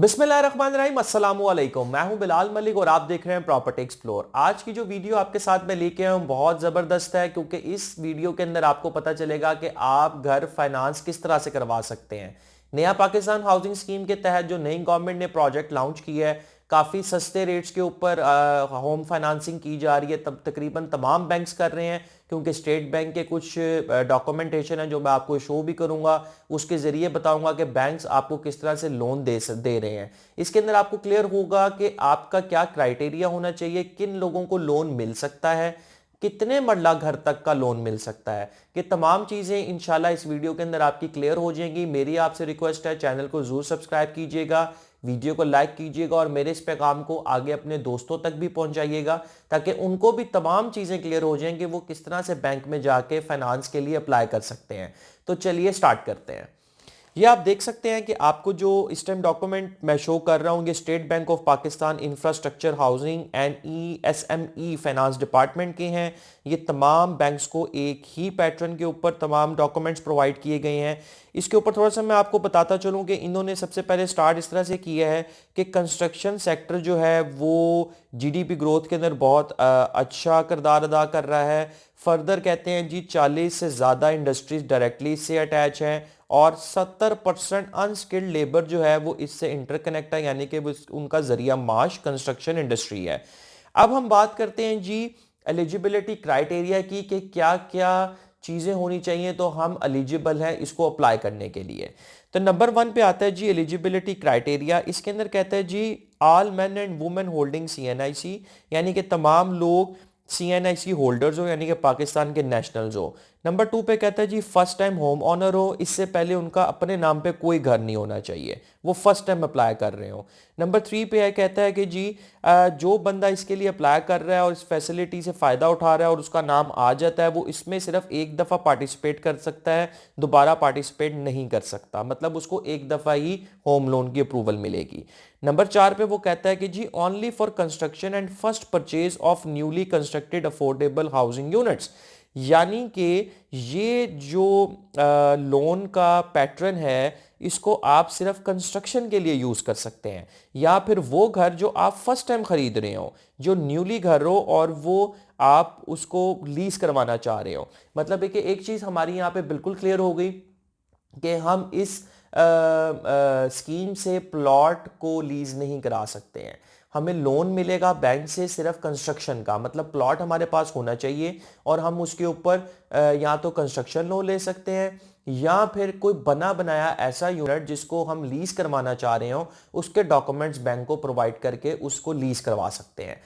बिस्मिल्लाहिर्रहमानिर्रहीम, अस्सलाम वालेकुम। मैं हूं बिलाल मलिक और आप देख रहे हैं प्रॉपर्टी एक्सप्लोर। आज की जो वीडियो आपके साथ में लेके आया हूं बहुत ज़बरदस्त है, क्योंकि इस वीडियो के अंदर आपको पता चलेगा कि आप घर फाइनेंस किस तरह से करवा सकते हैं। नया पाकिस्तान हाउसिंग स्कीम के तहत जो नई गवर्नमेंट ने प्रोजेक्ट लॉन्च किया है, काफ़ी सस्ते रेट्स के ऊपर होम फाइनेंसिंग की जा रही है। तब तकरीबन तमाम बैंक्स कर रहे हैं, क्योंकि स्टेट बैंक के कुछ डॉक्यूमेंटेशन है जो मैं आपको शो भी करूंगा। उसके ज़रिए बताऊंगा कि बैंक्स आपको किस तरह से लोन दे रहे हैं। इसके अंदर आपको क्लियर होगा कि आपका क्या क्राइटेरिया होना चाहिए, किन लोगों को लोन मिल सकता है, कितने मरला घर तक का लोन मिल सकता है। कि तमाम चीज़ें इंशाल्लाह इस वीडियो के अंदर आपकी क्लियर हो जाएंगी। मेरी आपसे रिक्वेस्ट है, चैनल को जरूर सब्सक्राइब कीजिएगा, वीडियो को लाइक कीजिएगा और मेरे इस पैगाम को आगे अपने दोस्तों तक भी पहुंचाइएगा, ताकि उनको भी तमाम चीज़ें क्लियर हो जाएं कि वो किस तरह से बैंक में जाके फाइनेंस के लिए अप्लाई कर सकते हैं। तो चलिए स्टार्ट करते हैं। ये आप देख सकते हैं कि आपको जो इस टाइम डॉक्यूमेंट मैं शो कर रहा हूँ, ये state bank of Pakistan infrastructure housing and ESME finance department के हैं। ये तमाम बैंक्स को एक ही पैटर्न के ऊपर तमाम डॉक्यूमेंट्स प्रोवाइड किए गए हैं। इसके ऊपर थोड़ा सा मैं आपको बताता चलूँ कि इन्होंने सबसे पहले स्टार्ट इस तरह से किया है कि कंस्ट्रक्शन सेक्टर जो है वो GDP ग्रोथ के अंदर बहुत अच्छा किरदार अदा कर रहा है। फर्दर कहते हैं जी 40 से ज़्यादा इंडस्ट्रीज डायरेक्टली इससे अटैच हैं और 70% अनस्किल्ड लेबर जो है वो इससे इंटरकनेक्ट है, यानी कि उनका जरिया माश कंस्ट्रक्शन इंडस्ट्री है। अब हम बात करते हैं जी एलिजिबिलिटी क्राइटेरिया की, कि क्या क्या चीज़ें होनी चाहिए तो हम एलिजिबल हैं इसको अप्लाई करने के लिए। तो नंबर 1 पे आता है जी एलिजिबिलिटी क्राइटेरिया। इसके अंदर कहता है जी all men and women holding CNIC, यानी कि तमाम लोग CNIC होल्डर्स हो, यानी कि पाकिस्तान के नेशनल्स हो। नंबर 2 पे कहता है जी फर्स्ट टाइम होम ऑनर हो, इससे पहले उनका अपने नाम पे कोई घर नहीं होना चाहिए, वो फर्स्ट टाइम अप्लाई कर रहे हो। नंबर 3 पे है कहता है कि जी जो बंदा इसके लिए अप्लाई कर रहा है और इस फैसिलिटी से फ़ायदा उठा रहा है और उसका नाम आ जाता है, वो इसमें सिर्फ एक दफ़ा पार्टिसिपेट कर सकता है, दोबारा पार्टिसिपेट नहीं कर सकता। मतलब उसको एक दफ़ा ही होम लोन की अप्रूवल मिलेगी। नंबर 4 पे वो कहता है कि जी only for construction and first purchase of newly constructed affordable housing units, यानी कि ये जो लोन का पैटर्न है इसको आप सिर्फ कंस्ट्रक्शन के लिए यूज कर सकते हैं, या फिर वो घर जो आप फर्स्ट टाइम खरीद रहे हो, जो न्यूली घर हो और वो आप उसको लीज करवाना चाह रहे हो। मतलब है कि एक चीज हमारी यहाँ पे बिल्कुल क्लियर हो गई कि हम इस स्कीम से प्लॉट को लीज नहीं करा सकते हैं। हमें लोन मिलेगा बैंक से सिर्फ कंस्ट्रक्शन का, मतलब प्लॉट हमारे पास होना चाहिए और हम उसके ऊपर या तो कंस्ट्रक्शन लोन ले सकते हैं, या फिर कोई बना बनाया ऐसा यूनिट जिसको हम लीज करवाना चाह रहे हो, उसके डॉक्यूमेंट्स बैंक को प्रोवाइड करके उसको लीज करवा सकते हैं।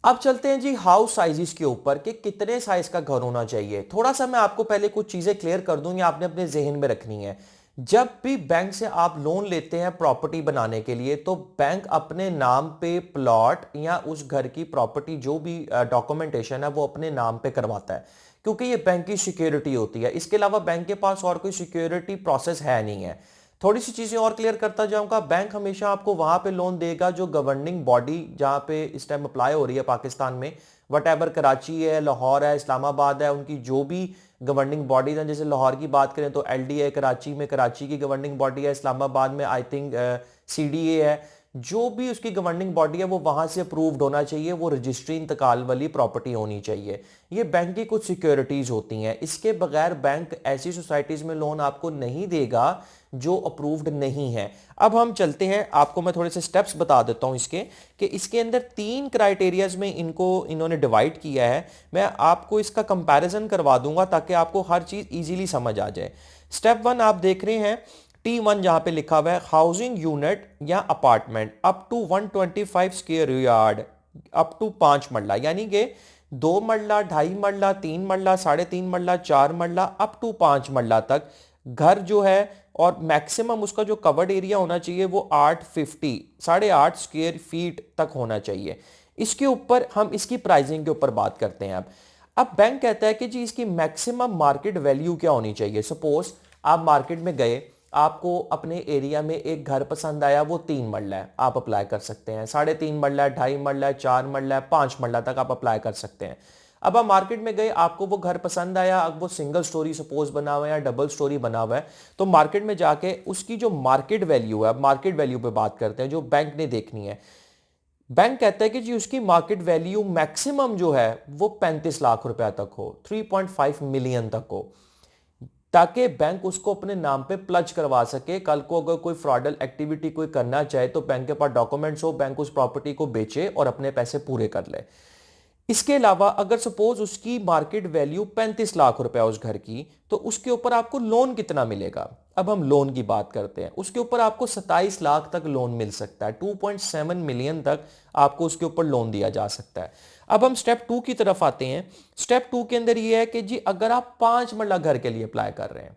अब चलते हैं जी हाउस साइजेस के ऊपर, कि कितने साइज का घर होना चाहिए। थोड़ा सा मैं आपको पहले कुछ चीजें क्लियर कर दूंगी, आपने अपने जहन में रखनी है। जब भी बैंक से आप लोन लेते हैं प्रॉपर्टी बनाने के लिए, तो बैंक अपने नाम पे प्लॉट या उस घर की प्रॉपर्टी जो भी डॉक्यूमेंटेशन है वो अपने नाम पे करवाता है, क्योंकि ये बैंक की सिक्योरिटी होती है। इसके अलावा बैंक के पास और कोई सिक्योरिटी प्रोसेस है नहीं है। थोड़ी सी चीजें और क्लियर करता जाऊंगा। बैंक हमेशा आपको वहां पे लोन देगा जो गवर्निंग बॉडी जहां पे इस टाइम अप्लाई हो रही है पाकिस्तान में, वट एवर कराची है, लाहौर है, इस्लामाबाद है, उनकी जो भी गवर्निंग बॉडीज हैं। जैसे लाहौर की बात करें तो LDA कराची में, कराची की गवर्निंग बॉडी है। इस्लामाबाद में आई थिंक CDA है। जो भी उसकी गवर्निंग बॉडी है वो वहां से अप्रूव्ड होना चाहिए, वो रजिस्ट्री इंतकाल वाली प्रॉपर्टी होनी चाहिए। ये बैंक की कुछ सिक्योरिटीज होती हैं। इसके बगैर बैंक ऐसी सोसाइटीज में लोन आपको नहीं देगा जो अप्रूव्ड नहीं है। अब हम चलते हैं, आपको मैं थोड़े से स्टेप्स बता देता हूं इसके, कि इसके अंदर 3 क्राइटेरियाज में इन्होंने डिवाइड किया है। मैं आपको इसका कंपैरिजन करवा दूंगा ताकि आपको हर चीज इजीली समझ आ जाए। स्टेप 1 आप देख रहे हैं T1, जहां पे लिखा हुआ है हाउसिंग यूनिट या apartment up to 125 square yard, up to 5 marla, यानी कि 2 मरला, 2.5 मरला, 3 मरला, 3.5 मरला, 4 मरला, अप टू 5 मरला तक घर जो है, और मैक्सिमम उसका जो कवर्ड एरिया होना चाहिए वो 850 स्क्वायर फीट तक होना चाहिए। इसके ऊपर हम इसकी प्राइसिंग के ऊपर बात करते हैं। अब बैंक कहता है कि जी इसकी मैक्सिमम मार्केट वैल्यू क्या होनी चाहिए। सपोज आप मार्केट में गए, आपको अपने एरिया में एक घर पसंद आया, वो 3 मरला है, आप अप्लाई कर सकते हैं। 3.5 मरला है, 2.5 मरला है, 4 मरला है, 5 मरला तक आप अप्लाई कर सकते हैं। अब आप मार्केट में गए, आपको वो घर पसंद आया, अब वो सिंगल स्टोरी सपोज बना हुआ है या डबल स्टोरी बना हुआ है, तो मार्केट में जाके उसकी जो मार्केट वैल्यू है, अब मार्केट वैल्यू पे बात करते हैं जो बैंक ने देखनी है। बैंक कहता है कि जी उसकी मार्केट वैल्यू मैक्सिमम जो है वो 35 लाख रुपया तक हो, 3.5 मिलियन तक हो, ताकि बैंक उसको अपने नाम पे प्लज करवा सके। कल को अगर कोई फ्रॉडल एक्टिविटी कोई करना चाहे तो बैंक के पास डॉक्यूमेंट्स हो, बैंक उस प्रॉपर्टी को बेचे और अपने पैसे पूरे कर ले। इसके अलावा अगर सपोज उसकी मार्केट वैल्यू 35 लाख रुपया उस घर की, तो उसके ऊपर आपको लोन कितना मिलेगा। अब हम लोन की बात करते हैं, उसके ऊपर आपको 27 लाख तक लोन मिल सकता है, 2.7 मिलियन तक आपको उसके ऊपर लोन दिया जा सकता है। अब हम स्टेप 2 की तरफ आते हैं। स्टेप 2 के अंदर यह है कि जी अगर आप 5 मरला घर के लिए अप्लाई कर रहे हैं,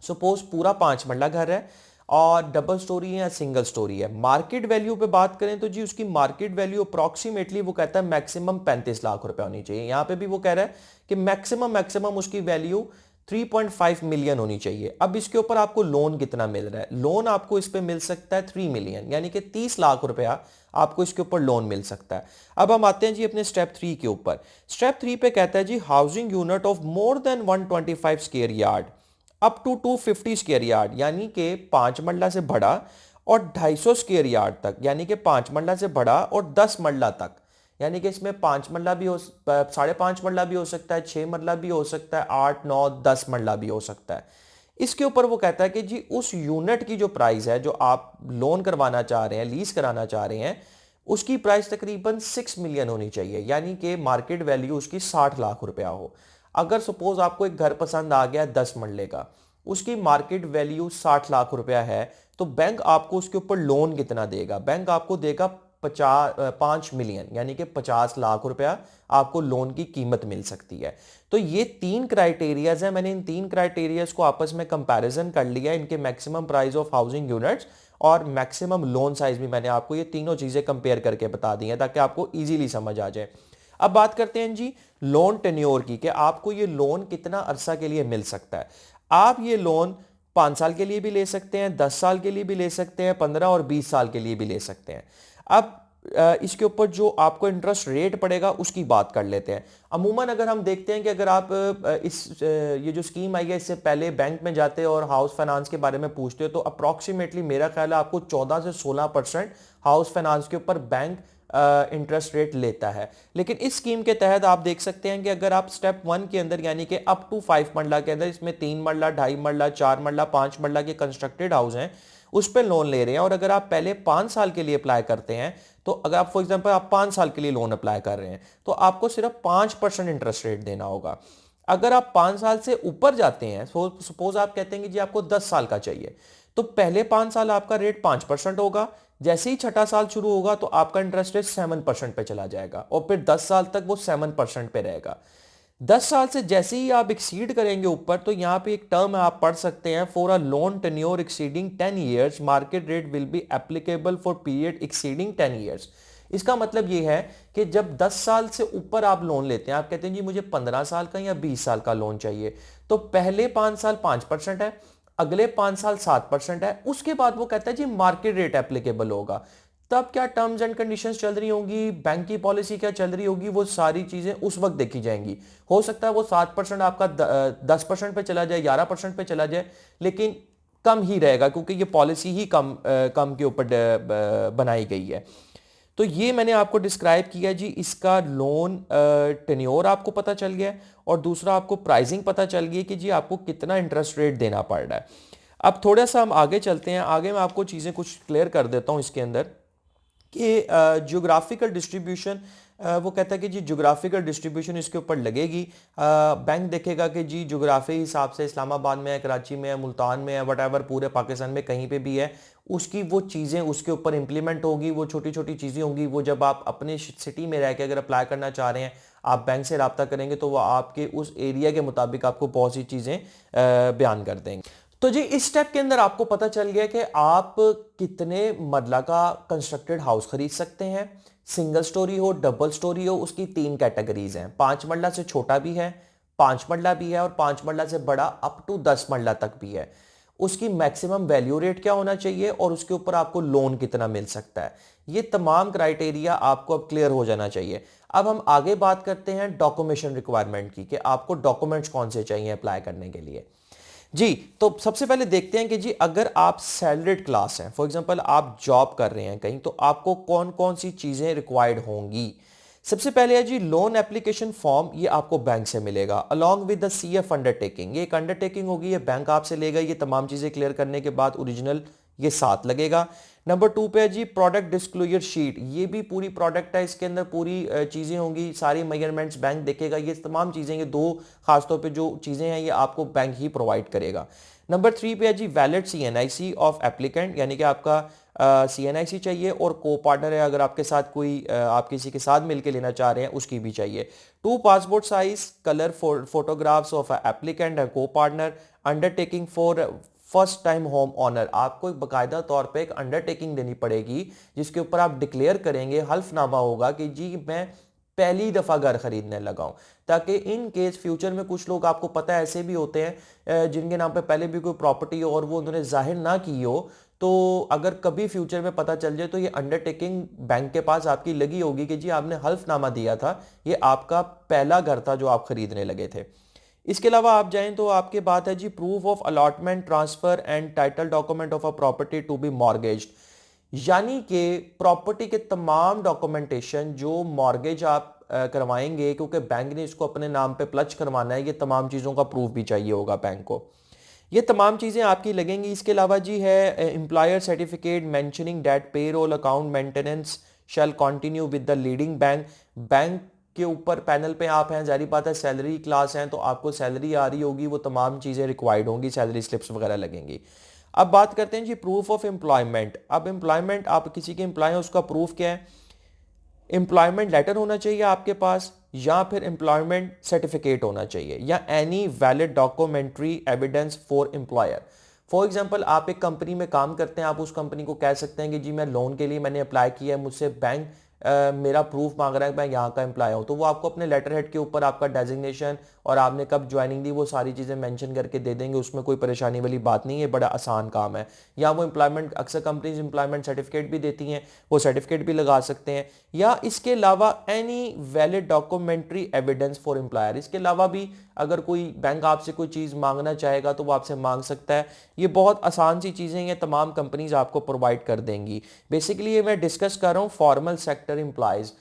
सपोज पूरा 5 मरला घर है और डबल स्टोरी है या सिंगल स्टोरी है, मार्केट वैल्यू पे बात करें तो जी उसकी मार्केट वैल्यू अप्रोक्सीमेटली वो कहता है मैक्सिमम 35 लाख रुपए होनी चाहिए। यहां पे भी वो कह रहा है कि मैक्सिमम उसकी वैल्यू 3.5 मिलियन होनी चाहिए। अब इसके ऊपर आपको लोन कितना मिल रहा है, लोन आपको इस पे मिल सकता है 3 मिलियन, यानी कि 30 लाख रुपया आपको इसके ऊपर लोन मिल सकता है। अब हम आते हैं जी अपने स्टेप 3 के ऊपर। स्टेप 3 पे कहता है जी housing unit of more than 125 square yard up to 250 square yard, यानी कि 5 मरला से बड़ा और 250 स्क्वायर यार्ड तक, यानी कि 5 मरला से बड़ा और 10 मरला तक, यानी कि इसमें 5 मरला भी हो, 5.5 मरला भी हो सकता है, 6 मरला भी हो सकता है, 8, 9, 10 मरला भी हो सकता है। इसके ऊपर वो कहता है कि जी उस यूनिट की जो प्राइस है जो आप लोन करवाना चाह रहे हैं, लीज कराना चाह रहे हैं, उसकी प्राइस तकरीबन 6 मिलियन होनी चाहिए, यानी कि मार्केट वैल्यू उसकी 60 लाख रुपया हो। अगर सपोज आपको एक घर पसंद आ गया 10 मरले का, उसकी मार्केट वैल्यू 60 लाख रुपया है, तो बैंक आपको उसके ऊपर लोन कितना देगा, बैंक आपको देगा 5 मिलियन, यानी कि 50 लाख रुपया आपको लोन की कीमत मिल सकती है। तो ये 3 क्राइटेरियाज है, मैंने इन 3 क्राइटेरियाज को आपस में कंपैरिजन कर लिया, इनके maximum price of housing units और मैक्सिमम लोन साइज भी मैंने आपको ये तीनों चीजें कंपेयर करके बता दी हैं ताकि आपको इजीली समझ आ जाए। अब बात करते हैं जी लोन टेन्योर की, कि आपको ये लोन कितना अरसा के लिए मिल सकता है। आप ये लोन 5 साल के लिए भी ले सकते हैं, 10 साल के लिए भी ले सकते हैं, 15 और 20 साल के लिए भी ले सकते हैं। अब इसके ऊपर जो आपको इंटरेस्ट रेट पड़ेगा उसकी बात कर लेते हैं। अमूमन अगर हम देखते हैं कि अगर आप ये जो स्कीम आई है इससे पहले बैंक में जाते हो और हाउस फाइनेंस के बारे में पूछते हो, तो अप्रॉक्सीमेटली मेरा ख्याल है आपको 14 से 16% हाउस फाइनेंस के ऊपर बैंक इंटरेस्ट रेट लेता है। लेकिन इस स्कीम के तहत आप देख सकते हैं कि अगर आप स्टेप 1 के अंदर यानी कि अप टू 5 मरला के अंदर, इसमें 3 मरला, 2.5 मरला, 4 मरला, 5 मरला के कंस्ट्रक्टेड हाउस हैं, उस पर लोन ले रहे हैं, और अगर आप पहले 5 साल के लिए अप्लाई करते हैं, तो अगर आप फॉर एग्जांपल आप 5 साल के लिए लोन अप्लाई कर रहे हैं, तो आपको सिर्फ 5% इंटरेस्ट रेट देना होगा। अगर आप 5 साल से ऊपर जाते हैं, सपोज आप कहते हैं कि जी आपको 10 साल का चाहिए, तो पहले 5 साल आपका रेट 5% होगा, जैसे ही छठा साल शुरू होगा तो आपका इंटरेस्ट रेट 7% पे चला जाएगा, और फिर 10 साल तक वो 7% पे रहेगा। 10 साल से जैसे ही आप एक्सीड करेंगे ऊपर, तो यहां पे एक टर्म है आप पढ़ सकते हैं, for a loan tenure exceeding 10 years market rate will be applicable for period exceeding 10 years. इसका मतलब ये है कि जब 10 साल से ऊपर आप लोन लेते हैं, आप कहते हैं जी मुझे 15 साल का या 20 साल का लोन चाहिए, तो पहले 5 साल 5% है, अगले 5 साल 7% है, उसके बाद वो कहता है जी मार्केट रेट एप्लीकेबल होगा। तब क्या टर्म्स एंड कंडीशंस चल रही होंगी, बैंक की पॉलिसी क्या चल रही होगी, वो सारी चीजें उस वक्त देखी जाएंगी। हो सकता है वो 7% आपका 10% पे चला जाए, 11% पे चला जाए, लेकिन कम ही रहेगा क्योंकि ये पॉलिसी ही कम के ऊपर बनाई गई है। तो ये मैंने आपको डिस्क्राइब किया जी, इसका लोन टेन्योर आपको पता चल गया, और दूसरा आपको प्राइसिंग पता चल गई कि जी आपको कितना इंटरेस्ट रेट देना पड़ रहा है। अब थोड़ा सा हम आगे चलते हैं, आगे मैं आपको चीज़ें कुछ क्लियर कर देता हूँ इसके अंदर कि जियोग्राफिकल डिस्ट्रीब्यूशन, वो कहता है कि जी जियोग्राफिकल डिस्ट्रीब्यूशन इसके ऊपर लगेगी। बैंक देखेगा कि जी जियोग्राफी हिसाब से इस्लामाबाद में है, कराची में है, मुल्तान में है, वट पूरे पाकिस्तान में कहीं पे भी है, उसकी वो चीज़ें उसके ऊपर इंप्लीमेंट होगी, वो छोटी छोटी चीज़ें होंगी, वो जब आप अपने सिटी में रह के अगर अप्लाई करना चाह रहे हैं, आप बैंक से रब्ता करेंगे तो वो आपके उस एरिया के मुताबिक आपको बहुत सी चीज़ें बयान कर देंगे। तो जी इस स्टेप के अंदर आपको पता चल गया कि आप कितने मरला का कंस्ट्रक्टेड हाउस खरीद सकते हैं। सिंगल स्टोरी हो, डबल स्टोरी हो, उसकी 3 कैटेगरीज हैं। 5 मरला से छोटा भी है, 5 मरला भी है, और 5 मरला से बड़ा अप टू 10 मरला तक भी है। उसकी मैक्सिमम वैल्यू रेट क्या होना चाहिए और उसके ऊपर आपको लोन कितना मिल सकता है। ये तमाम क्राइटेरिया आपको अब क्लियर हो जाना चाहिए। अब हम आगे बात करते हैं डॉक्यूमेंटेशन रिक्वायरमेंट की, कि आपको डॉक्यूमेंट्स कौन से चाहिए अप्लाई करने के लिए। जी, तो सबसे पहले देखते हैं कि जी अगर आप सैलरीड क्लास हैं, फॉर एग्जांपल आप जॉब कर रहे हैं कहीं, तो आपको कौन कौन सी चीजें रिक्वायर्ड होंगी। सबसे पहले है जी लोन एप्लीकेशन फॉर्म, ये आपको बैंक से मिलेगा along with the CF undertaking. ये एक अंडरटेकिंग होगी, ये बैंक आपसे लेगा। ये तमाम चीजें क्लियर करने के बाद ओरिजिनल ये साथ लगेगा। नंबर 2 पे है जी प्रोडक्ट डिस्क्लोजर शीट। ये भी पूरी प्रोडक्ट है, इसके अंदर पूरी चीजें होंगी, सारी मेजरमेंट्स बैंक देखेगा। ये तमाम चीजें, ये दो खासतौर पे जो चीजें हैं ये आपको बैंक ही प्रोवाइड करेगा। नंबर 3 पे है जी वैलिड सीएनआईसी ऑफ एप्लीकेंट, यानी कि आपका सीएनआईसी चाहिए, और को पार्टनर है अगर आपके साथ कोई आप किसी के साथ मिलकर लेना चाह रहे हैं उसकी भी चाहिए। 2 passport size colour photographs of applicant and co partner, undertaking for first time home owner. आपको एक बाकायदा तौर पे एक अंडरटेकिंग देनी पड़ेगी जिसके ऊपर आप डिक्लेयर करेंगे, हल्फनामा होगा कि जी मैं पहली दफा घर खरीदने लगा हूं, ताकि इन केस फ्यूचर में कुछ लोग आपको पता है ऐसे भी होते हैं जिनके नाम पे पहले भी कोई प्रॉपर्टी हो और वो उन्होंने जाहिर ना की हो, तो अगर कभी फ्यूचर में पता चल जाए तो ये अंडरटेकिंग बैंक के पास आपकी लगी होगी कि जी आपने हल्फनामा दिया था, ये आपका पहला घर था जो आप खरीदने लगे थे। इसके अलावा आप जाएं तो आपके बात है जी proof of allotment transfer and title document of a property to be mortgaged, यानी कि प्रॉपर्टी के तमाम डॉक्यूमेंटेशन जो मॉर्गेज आप करवाएंगे, क्योंकि बैंक ने इसको अपने नाम पे प्लच करवाना है, ये तमाम चीज़ों का प्रूफ भी चाहिए होगा बैंक को। ये तमाम चीज़ें आपकी लगेंगी। इसके अलावा जी है employer certificate mentioning that payroll account maintenance shall continue with the leading bank. Bank के ऊपर पैनल पे आप हैं, जारी बात है सैलरी क्लास हैं तो आपको सैलरी आ रही होगी, वो तमाम चीज़ें रिक्वायर्ड होंगी, सैलरी स्लिप्स वगैरह लगेंगी। अब बात करते हैं जी प्रूफ ऑफ एम्प्लॉयमेंट। अब एम्प्लॉयमेंट, आप किसी के एम्प्लॉय हैं, उसका प्रूफ क्या है। एम्प्लॉयमेंट लेटर होना चाहिए आपके पास, या फिर एम्प्लॉयमेंट सर्टिफिकेट होना चाहिए, या any valid documentary evidence for employer. For example आप एक कंपनी में काम करते हैं, आप उस कंपनी को कह सकते हैं कि जी मैं लोन के लिए मैंने अप्लाई किया है, मुझसे बैंक मेरा प्रूफ मांग रहा है कि मैं यहाँ का एम्प्लॉय हूँ, तो वो आपको अपने लेटर हेड के ऊपर आपका डेजिग्नेशन और आपने कब ज्वाइनिंग दी वो सारी चीज़ें मेंशन करके दे देंगे। उसमें कोई परेशानी वाली बात नहीं है, बड़ा आसान काम है। या वो एम्प्लॉयमेंट, अक्सर कंपनीज एम्प्लॉयमेंट सर्टिफिकेट भी देती हैं, वो सर्टिफिकेट भी लगा सकते हैं। या इसके अलावा any valid documentary evidence for employer, इसके अलावा भी अगर कोई बैंक आपसे कोई चीज़ मांगना चाहेगा तो वो आपसे मांग सकता है। ये बहुत आसान सी चीज़ें ये तमाम कंपनीज आपको प्रोवाइड कर देंगी। बेसिकली ये मैं डिस्कस कर रहा हूँ formal sector employees.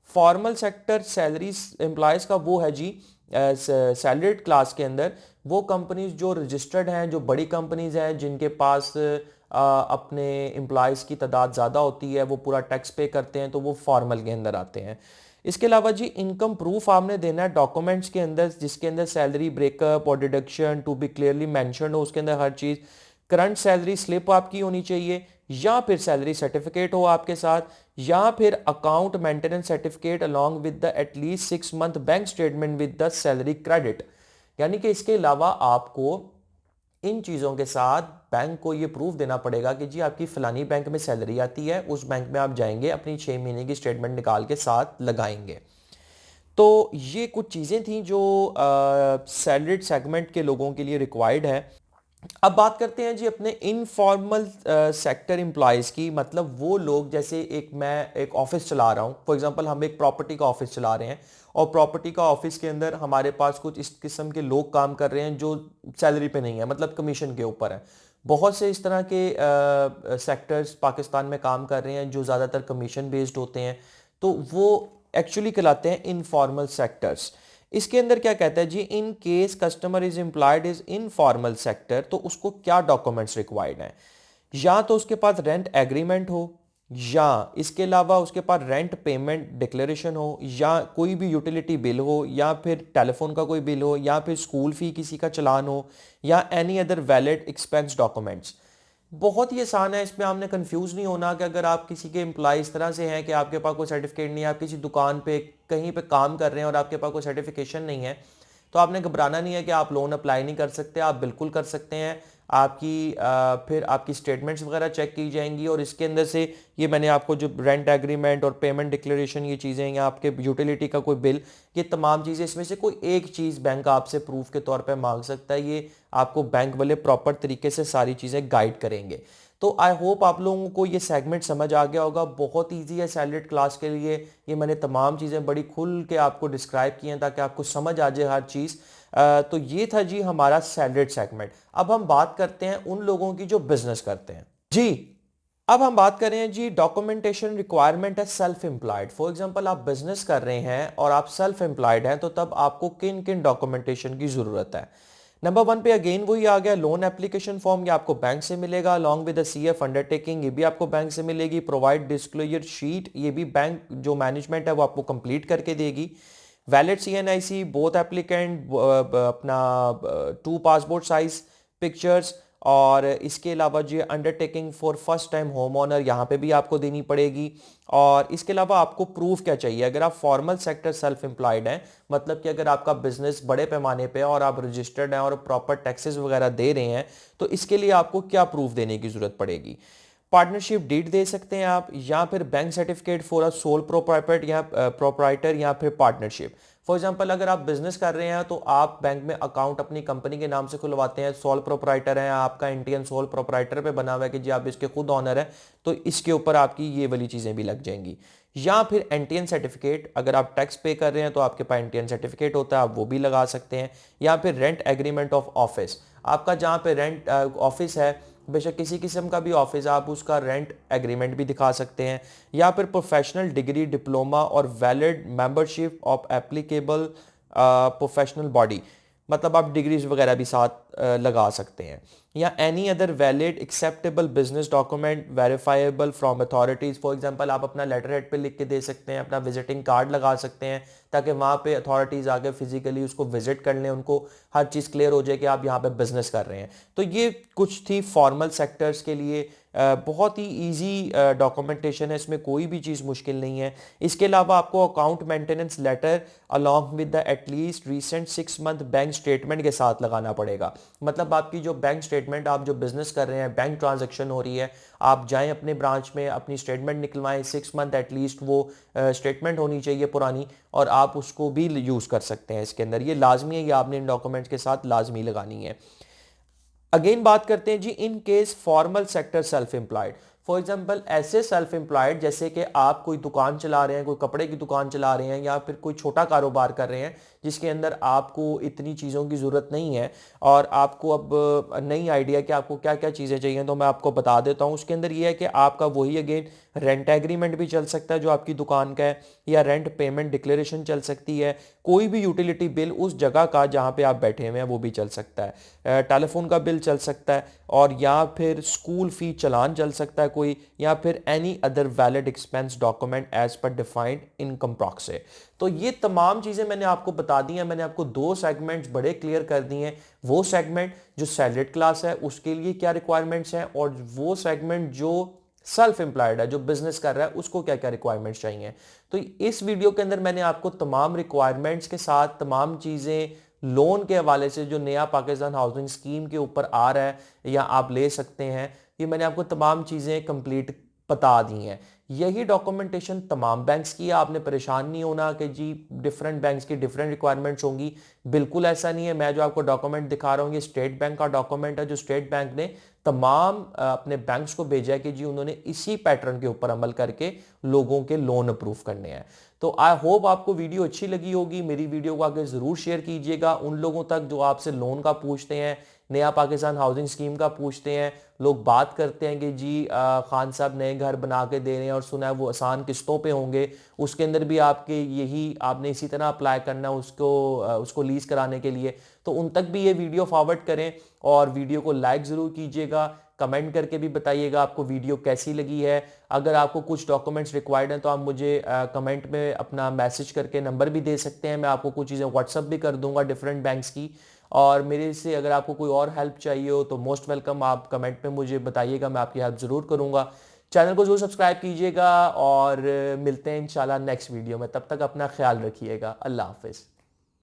Formal sector salary employees का वो है जी सैलरीड क्लास के अंदर वो कंपनीज जो रजिस्टर्ड हैं, जो बड़ी कंपनीज हैं, जिनके पास अपने एम्प्लॉयज़ की तादाद ज़्यादा होती है, वो पूरा टैक्स पे करते हैं, तो वो फॉर्मल के अंदर आते हैं। इसके अलावा जी इनकम प्रूफ आपने देना है डॉक्यूमेंट्स के अंदर, जिसके अंदर सैलरी ब्रेकअप और deduction to be clearly mentioned हो, उसके अंदर हर चीज़। करंट सैलरी स्लिप आपकी होनी चाहिए, या फिर सैलरी सर्टिफिकेट हो आपके साथ, या फिर account maintenance certificate along with the at least 6 month bank statement with the salary credit. यानी कि इसके अलावा आपको इन चीज़ों के साथ बैंक को ये प्रूफ देना पड़ेगा कि जी आपकी फलानी बैंक में सैलरी आती है, उस बैंक में आप जाएंगे अपनी 6 महीने की स्टेटमेंट निकाल के साथ लगाएंगे। तो ये कुछ चीज़ें थी जो सैलरीड सेगमेंट के लोगों के लिए रिक्वायर्ड है। अब बात करते हैं जी अपने इनफॉर्मल सेक्टर एम्प्लॉयज़ की, मतलब वो लोग, जैसे मैं एक ऑफिस चला रहा हूँ, फॉर एग्जांपल हम एक प्रॉपर्टी का ऑफिस चला रहे हैं, और प्रॉपर्टी का ऑफिस के अंदर हमारे पास कुछ इस किस्म के लोग काम कर रहे हैं जो सैलरी पे नहीं है, मतलब कमीशन के ऊपर है। बहुत से इस तरह के सेक्टर्स पाकिस्तान में काम कर रहे हैं जो ज़्यादातर कमीशन बेस्ड होते हैं, तो वो एक्चुअली कहलाते हैं इनफॉर्मल सेक्टर्स। इसके अंदर क्या कहता है जी, in case customer is employed is informal sector, तो उसको क्या डॉक्यूमेंट्स रिक्वायर्ड हैं। या तो उसके पास रेंट एग्रीमेंट हो, या इसके अलावा उसके पास रेंट पेमेंट डिक्लेरेशन हो, या कोई भी यूटिलिटी बिल हो, या फिर टेलीफोन का कोई बिल हो, या फिर स्कूल फी किसी का चलान हो, या any other valid expense documents. बहुत ही आसान है, इसमें आपने कंफ्यूज नहीं होना कि अगर आप किसी के एम्प्लॉय इस तरह से हैं कि आपके पास कोई सर्टिफिकेट नहीं है, आप किसी दुकान पे कहीं पे काम कर रहे हैं और आपके पास कोई सर्टिफिकेशन नहीं है, तो आपने घबराना नहीं है कि आप लोन अप्लाई नहीं कर सकते, आप बिल्कुल कर सकते हैं। आपकी फिर आपकी स्टेटमेंट्स वगैरह चेक की जाएंगी और इसके अंदर से ये मैंने आपको जो रेंट एग्रीमेंट और पेमेंट डिक्लेरेशन ये चीज़ें या आपके यूटिलिटी का कोई बिल, ये तमाम चीज़ें इसमें से कोई एक चीज़ बैंक आपसे प्रूफ के तौर पे मांग सकता है। ये आपको बैंक वाले प्रॉपर तरीके से सारी चीज़ें गाइड करेंगे। तो आई होप आप लोगों को ये सेगमेंट समझ आ गया होगा। बहुत ईजी है सैलरीड क्लास के लिए। ये मैंने तमाम चीज़ें बड़ी खुल के आपको डिस्क्राइब की हैं ताकि आपको समझ आ जाए हर चीज़। तो ये था जी हमारा सैलरीड सेगमेंट। अब हम बात करते हैं उन लोगों की जो बिजनेस करते हैं जी। अब हम बात करें हैं जी डॉक्यूमेंटेशन रिक्वायरमेंट है सेल्फ एम्प्लॉयड। फॉर एग्जांपल आप बिजनेस कर रहे हैं और आप सेल्फ एम्प्लॉयड हैं, तो तब आपको किन किन डॉक्यूमेंटेशन की जरूरत है। नंबर 1 पे अगेन वही आ गया, लोन एप्लीकेशन फॉर्म, ये आपको बैंक से मिलेगा अलॉन्ग विद सीएफ अंडरटेकिंग, ये भी आपको बैंक से मिलेगी। प्रोवाइड डिस्क्लोजर शीट, ये भी बैंक जो मैनेजमेंट है वो आपको कंप्लीट करके देगी। वैलिड सीएनआईसी बोथ एप्लीकेंट, अपना 2 पासपोर्ट साइज पिक्चर्स, और इसके अलावा जो undertaking for first time home owner यहाँ पे भी आपको देनी पड़ेगी। और इसके अलावा आपको प्रूफ क्या चाहिए, अगर आप फॉर्मल सेक्टर सेल्फ एम्प्लॉयड हैं, मतलब कि अगर आपका बिजनेस बड़े पैमाने पे और आप रजिस्टर्ड हैं और प्रॉपर टैक्सेस वगैरह दे रहे हैं, तो इसके लिए आपको क्या प्रूफ देने की जरूरत पड़ेगी। पार्टनरशिप डीड दे सकते हैं आप, या फिर bank certificate for a sole proprietor या फिर पार्टनरशिप। फॉर एग्जांपल अगर आप बिजनेस कर रहे हैं तो आप बैंक में अकाउंट अपनी कंपनी के नाम से खुलवाते हैं, सोल प्रोप्राइटर है, आपका इंडियन सोल प्रोप्राइटर पे बना हुआ है कि जी आप इसके खुद ऑनर हैं, तो इसके ऊपर आपकी ये वाली चीजें भी लग जाएंगी। या फिर एनटीएन सर्टिफिकेट, अगर आप टैक्स पे कर रहे हैं तो आपके पास एनटीएन सर्टिफिकेट होता है, आप वो भी लगा सकते हैं। या फिर रेंट एग्रीमेंट ऑफ ऑफिस, आपका जहां पे रेंट ऑफिस है, बेशक किसी किस्म का भी ऑफिस, आप उसका रेंट एग्रीमेंट भी दिखा सकते हैं। या फिर प्रोफेशनल डिग्री, डिप्लोमा और valid membership of applicable professional body, मतलब आप डिग्रीज वगैरह भी साथ लगा सकते हैं। या any other valid acceptable business document verifiable from authorities. For example आप अपना लेटर हेड पे लिख के दे सकते हैं, अपना विजिटिंग कार्ड लगा सकते हैं, ताकि वहाँ पे अथॉरिटीज आके फिजिकली उसको विजिट कर लें, उनको हर चीज़ क्लियर हो जाए कि आप यहाँ पे बिजनेस कर रहे हैं। तो ये कुछ थी फॉर्मल सेक्टर्स के लिए। बहुत ही इजी डॉक्यूमेंटेशन है, इसमें कोई भी चीज़ मुश्किल नहीं है। इसके अलावा आपको account maintenance letter along with the at least recent 6 month bank statement के साथ लगाना पड़ेगा। मतलब आपकी जो बैंक स्टेटमेंट, आप जो बिजनेस कर रहे हैं, बैंक ट्रांजैक्शन हो रही है, आप जाएं अपने ब्रांच में अपनी स्टेटमेंट निकलवाएं, 6 मंथ एटलीस्ट वो स्टेटमेंट होनी चाहिए पुरानी, और आप उसको भी यूज़ कर सकते हैं इसके अंदर। ये लाजमी है, ये आपने इन डॉक्यूमेंट्स के साथ लाजमी लगानी है। अगेन बात करते हैं जी in case formal sector self employed. For example ऐसे सेल्फ एम्प्लॉयड जैसे कि आप कोई दुकान चला रहे हैं, कोई कपड़े की दुकान चला रहे हैं, या फिर कोई छोटा कारोबार कर रहे हैं जिसके अंदर आपको इतनी चीज़ों की ज़रूरत नहीं है, और आपको अब नई आइडिया कि आपको क्या क्या चीज़ें चाहिए, तो मैं आपको बता देता हूँ। उसके अंदर ये है कि आपका वही अगेन रेंट एग्रीमेंट भी चल सकता है जो आपकी दुकान का है, या रेंट पेमेंट डिक्लेरेशन चल सकती है, कोई भी यूटिलिटी बिल उस जगह का जहाँ पे आप बैठे हुए हैं वो भी चल सकता है, टेलीफोन का बिल चल सकता है, और या फिर स्कूल फी चालान चल सकता है कोई, या फिर any other valid expense document as per defined income proxy. तो ये तमाम चीज़ें मैंने आपको बता दी हैं। मैंने आपको 2 सेगमेंट्स बड़े क्लियर कर दिए हैं। वो सेगमेंट जो सैलरीड क्लास है उसके लिए क्या रिक्वायरमेंट्स हैं, और वो सेगमेंट जो सेल्फ एम्प्लॉयड है, जो बिजनेस कर रहा है, उसको क्या क्या रिक्वायरमेंट्स चाहिए। तो इस वीडियो के अंदर मैंने आपको तमाम रिक्वायरमेंट्स के साथ तमाम चीज़ें लोन के हवाले से जो नया पाकिस्तान हाउसिंग स्कीम के ऊपर आ रहा है या आप ले सकते हैं, ये मैंने आपको तमाम चीज़ें कंप्लीट बता दी हैं। यही डॉक्यूमेंटेशन तमाम बैंक्स की है। आपने परेशान नहीं होना कि जी डिफरेंट बैंक्स की डिफरेंट रिक्वायरमेंट्स होंगी, बिल्कुल ऐसा नहीं है। मैं जो आपको डॉक्यूमेंट दिखा रहा हूँ ये स्टेट बैंक का डॉक्यूमेंट है, जो स्टेट बैंक ने तमाम अपने बैंक्स को भेजा है कि जी उन्होंने इसी पैटर्न के ऊपर अमल करके लोगों के लोन अप्रूव करने हैं। तो आई होप आपको वीडियो अच्छी लगी होगी। मेरी वीडियो को आगे जरूर शेयर कीजिएगा उन लोगों तक जो आपसे लोन का पूछते हैं, नया पाकिस्तान हाउसिंग स्कीम का पूछते हैं। लोग बात करते हैं कि जी खान साहब नए घर बना के दे रहे हैं और सुना है वो आसान किस्तों पे होंगे, उसके अंदर भी आपके यही आपने इसी तरह अप्लाई करना उसको लीज कराने के लिए। तो उन तक भी ये वीडियो फॉरवर्ड करें, और वीडियो को लाइक ज़रूर कीजिएगा, कमेंट करके भी बताइएगा आपको वीडियो कैसी लगी है। अगर आपको कुछ डॉक्यूमेंट्स रिक्वायर्ड हैं तो आप मुझे कमेंट में अपना मैसेज करके नंबर भी दे सकते हैं, मैं आपको कुछ चीज़ें व्हाट्सअप भी कर दूंगा डिफरेंट बैंक्स की। और मेरे से अगर आपको कोई और हेल्प चाहिए हो तो मोस्ट वेलकम, आप कमेंट में मुझे बताइएगा, मैं आपकी हेल्प ज़रूर करूँगा। चैनल को जरूर सब्सक्राइब कीजिएगा, और मिलते हैं इंशाल्लाह नेक्स्ट वीडियो में। तब तक अपना ख्याल रखिएगा। अल्लाह हाफिज़।